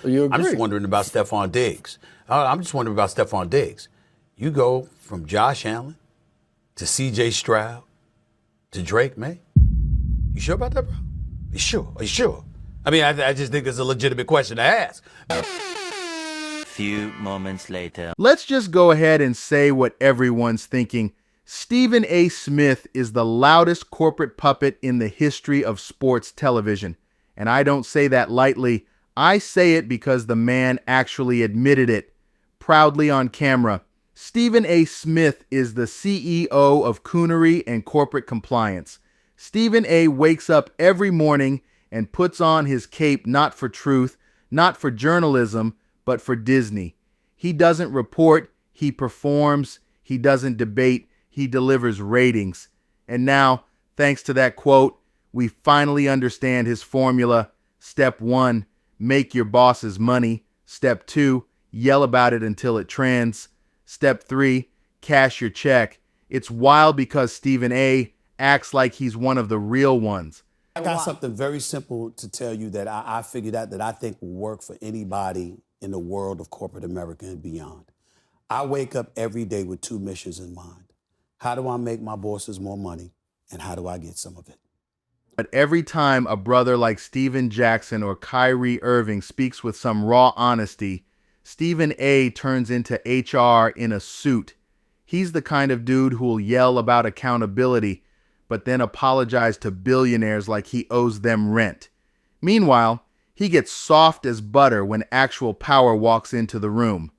You agree? I'm just wondering about Stephon Diggs. I'm just wondering about Stephon Diggs. You go from Josh Allen to C.J. Stroud to Drake May. You sure about that, bro? You sure? Are you sure? I mean, I just think it's a legitimate question to ask. Few moments later. Let's just go ahead and say what everyone's thinking. StephenASmith is the loudest corporate puppet in the history of sports television. And I don't say that lightly. I say it because the man actually admitted it, proudly on camera. StephenASmith is the CEO of Coonery and Corporate Compliance. Stephen A. wakes up every morning and puts on his cape not for truth, not for journalism, but for Disney. He doesn't report, he performs, he doesn't debate, he delivers ratings. And now, thanks to that quote, we finally understand his formula. Step 1, make your boss's money. Step 2, yell about it until it trends. Step 3, cash your check. It's wild because Stephen A. acts like he's one of the real ones. I got something very simple to tell you that I figured out that I think will work for anybody in the world of corporate America and beyond. I wake up every day with 2 missions in mind. How do I make my bosses more money, and how do I get some of it? But every time a brother like Steven Jackson or Kyrie Irving speaks with some raw honesty, Stephen A. turns into HR in a suit. He's the kind of dude who'll yell about accountability, but then apologize to billionaires like he owes them rent. Meanwhile, he gets soft as butter when actual power walks into the room.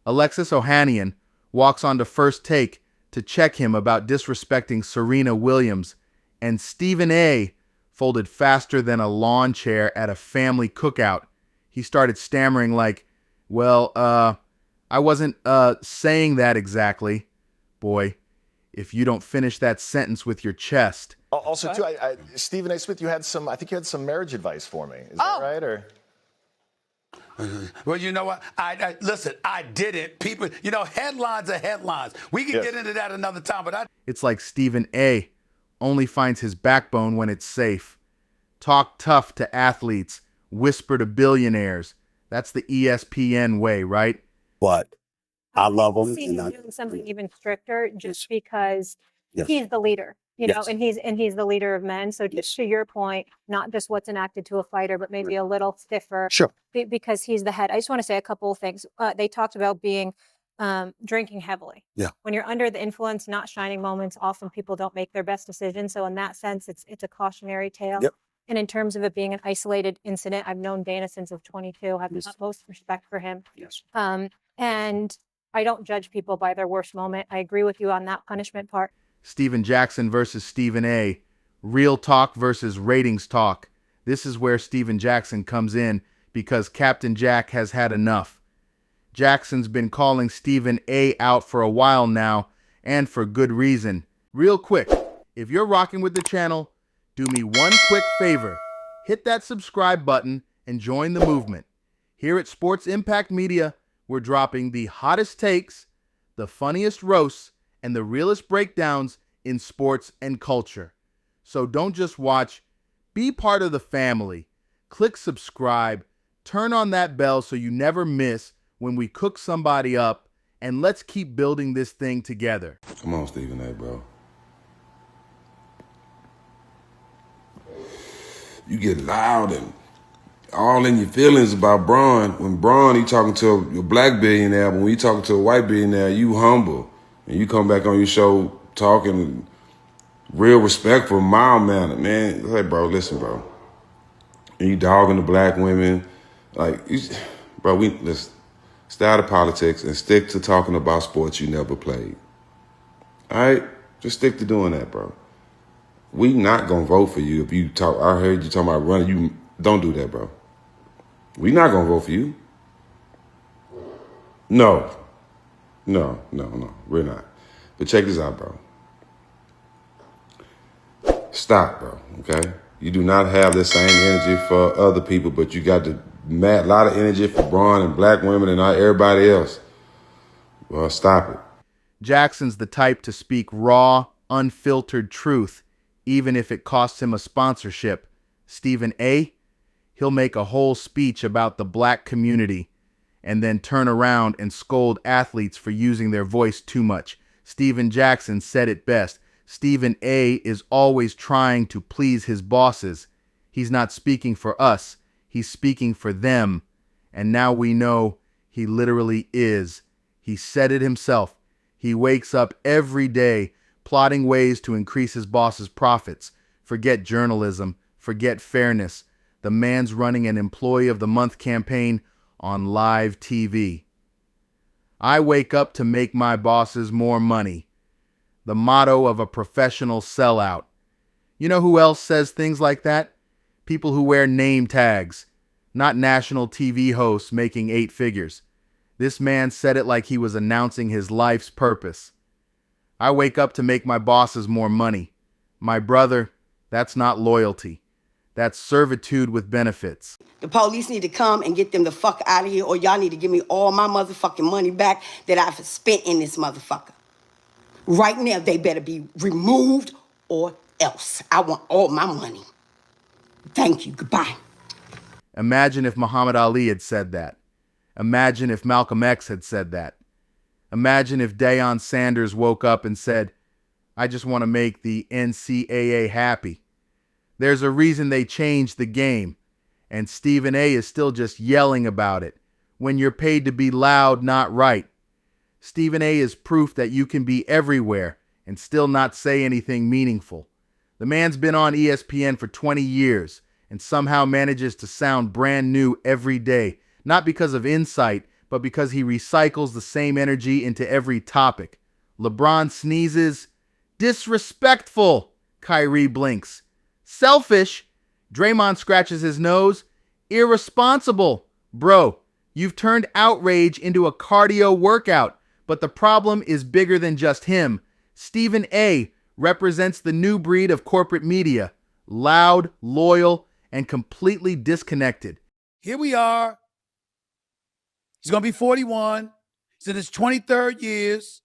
Alexis Ohanian walks onto First Take to check him about disrespecting Serena Williams, and Stephen A. folded faster than a lawn chair at a family cookout. He started stammering like, well, I wasn't saying that exactly. Boy, if you don't finish that sentence with your chest. Also, too, StephenASmith, I think you had some marriage advice for me. Is that right? Or Well, you know what? Listen, I didn't. People, headlines are headlines. We can get into that another time, but It's like Stephen A. only finds his backbone when it's safe. Talk tough to athletes, whisper to billionaires. That's the ESPN way, right? But I love him. See him doing something even stricter just because he's the leader, and he's the leader of men. So just to your point, not just what's enacted to a fighter, but maybe a little stiffer. Sure. Because he's the head. I just want to say a couple of things. They talked about being drinking heavily. Yeah. When you're under the influence, not shining moments, often people don't make their best decisions. So in that sense, it's a cautionary tale. Yep. And in terms of it being an isolated incident, I've known Dana since I was 22. I have the utmost respect for him. Yes. And I don't judge people by their worst moment. I agree with you on that punishment part. Steven Jackson versus Stephen A. Real talk versus ratings talk. This is where Steven Jackson comes in because Captain Jack has had enough. Jackson's been calling Stephen A. out for a while now, and for good reason. Real quick, if you're rocking with the channel, do me one quick favor. Hit that subscribe button and join the movement. Here at Sports Impact Media, we're dropping the hottest takes, the funniest roasts, and the realest breakdowns in sports and culture. So don't just watch, be part of the family. Click subscribe, turn on that bell so you never miss when we cook somebody up, and let's keep building this thing together. Come on, Stephen A., bro. You get loud and all in your feelings about Braun. When Braun, he talking to a black billionaire, but when you talking to a white billionaire, you humble. And you come back on your show talking real respectful, mild manner, man. Hey, bro, listen, bro. And you dogging the black women. Bro, let's stay out of politics and stick to talking about sports you never played. All right? Just stick to doing that, bro. We not going to vote for you if you talk. I heard you talking about running. You don't do that, bro. We not going to vote for you. No. We're not. But check this out, bro. Stop, bro, okay? You do not have the same energy for other people, but you got the lot of energy for Braun and black women and everybody else. Well, stop it. Jackson's the type to speak raw, unfiltered truth, even if it costs him a sponsorship. Stephen A., he'll make a whole speech about the black community and then turn around and scold athletes for using their voice too much. Steven Jackson said it best. Stephen A. is always trying to please his bosses. He's not speaking for us. He's speaking for them. And now we know he literally is. He said it himself. He wakes up every day plotting ways to increase his boss's profits. Forget journalism. Forget fairness. The man's running an Employee of the Month campaign on live TV. I wake up to make my bosses more money. The motto of a professional sellout. You know who else says things like that? People who wear name tags, not national TV hosts making 8 figures. This man said it like he was announcing his life's purpose. I wake up to make my bosses more money. My brother, that's not loyalty. That's servitude with benefits. The police need to come and get them the fuck out of here, or y'all need to give me all my motherfucking money back that I've spent in this motherfucker. Right now, they better be removed or else. I want all my money. Thank you. Goodbye. Imagine if Muhammad Ali had said that. Imagine if Malcolm X had said that. Imagine if Deion Sanders woke up and said, I just want to make the NCAA happy. There's a reason they changed the game, and Stephen A. is still just yelling about it when you're paid to be loud, not right. Stephen A. is proof that you can be everywhere and still not say anything meaningful. The man's been on ESPN for 20 years and somehow manages to sound brand new every day, not because of insight, but because he recycles the same energy into every topic. LeBron sneezes. Disrespectful. Kyrie blinks. Selfish. Draymond scratches his nose. Irresponsible. Bro, you've turned outrage into a cardio workout, but the problem is bigger than just him. Stephen A. represents the new breed of corporate media. Loud, loyal, and completely disconnected. Here we are. He's going to be 41. He's in his 23rd years.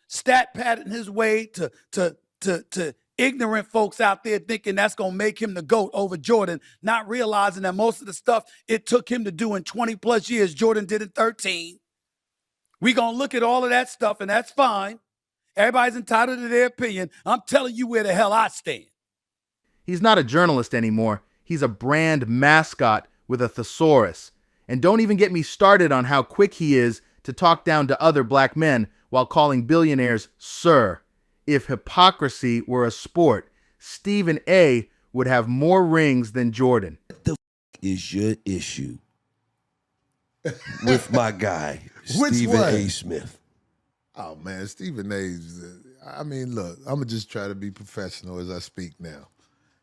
Stat padding his way to ignorant folks out there thinking that's going to make him the GOAT over Jordan, not realizing that most of the stuff it took him to do in 20 plus years, Jordan did in 13. We're going to look at all of that stuff, and that's fine. Everybody's entitled to their opinion. I'm telling you where the hell I stand. He's not a journalist anymore. He's a brand mascot with a thesaurus. And don't even get me started on how quick he is to talk down to other black men while calling billionaires sir. If hypocrisy were a sport, Stephen A. would have more rings than Jordan. What the is your issue with my guy, Stephen A. Smith? Oh, man, Stephen A's, I mean, look, I'm going to just try to be professional as I speak now.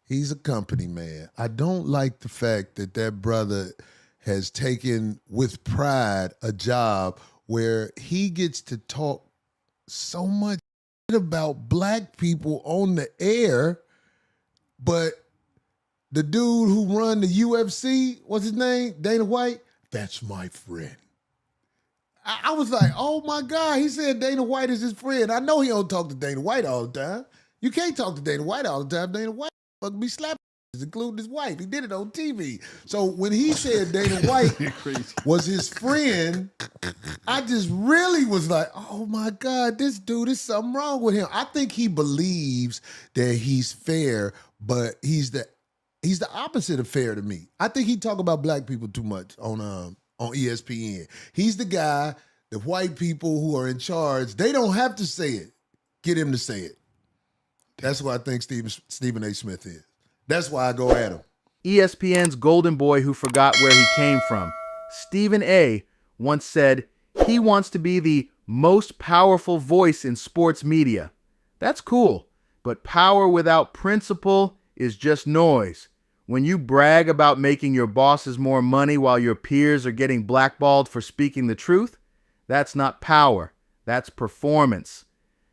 He's a company man. I don't like the fact that that brother has taken with pride a job where he gets to talk so much about black people on the air, but the dude who run the UFC, what's his name? Dana White? That's my friend. I was like, oh my God, he said Dana White is his friend. I know he don't talk to Dana White all the time. You can't talk to Dana White all the time. Dana White fucking be slapping, including his wife. He did it on TV. So when he said Dana White was his friend, I just really was like, oh my God, this dude, is something wrong with him. I think he believes that he's fair, but he's the opposite of fair to me. I think he talk about black people too much on ESPN. He's the guy, the white people who are in charge, they don't have to say it. Get him to say it. That's what I think Stephen A. Smith is. That's why I go at him. ESPN's golden boy who forgot where he came from. Stephen A. once said he wants to be the most powerful voice in sports media. That's cool, but power without principle is just noise. When you brag about making your bosses more money while your peers are getting blackballed for speaking the truth, that's not power, that's performance.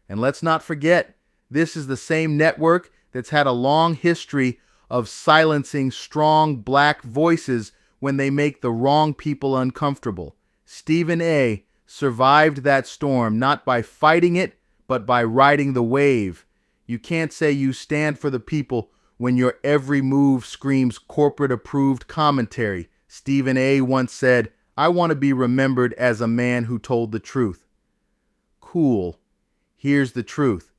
And let's not forget, this is the same network that's had a long history of silencing strong black voices when they make the wrong people uncomfortable. Stephen A. survived that storm not by fighting it, but by riding the wave. You can't say you stand for the people when your every move screams corporate-approved commentary. Stephen A. once said, "I want to be remembered as a man who told the truth." Cool. Here's the truth.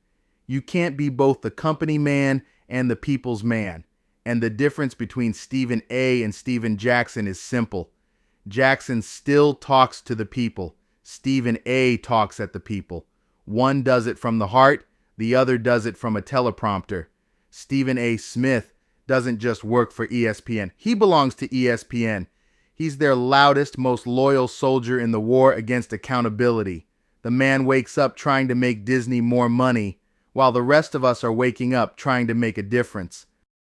You can't be both the company man and the people's man. And the difference between Stephen A. and Stephen Jackson is simple. Jackson still talks to the people. Stephen A. talks at the people. One does it from the heart, the other does it from a teleprompter. StephenASmith doesn't just work for ESPN. He belongs to ESPN. He's their loudest, most loyal soldier in the war against accountability. The man wakes up trying to make Disney more money, while the rest of us are waking up trying to make a difference.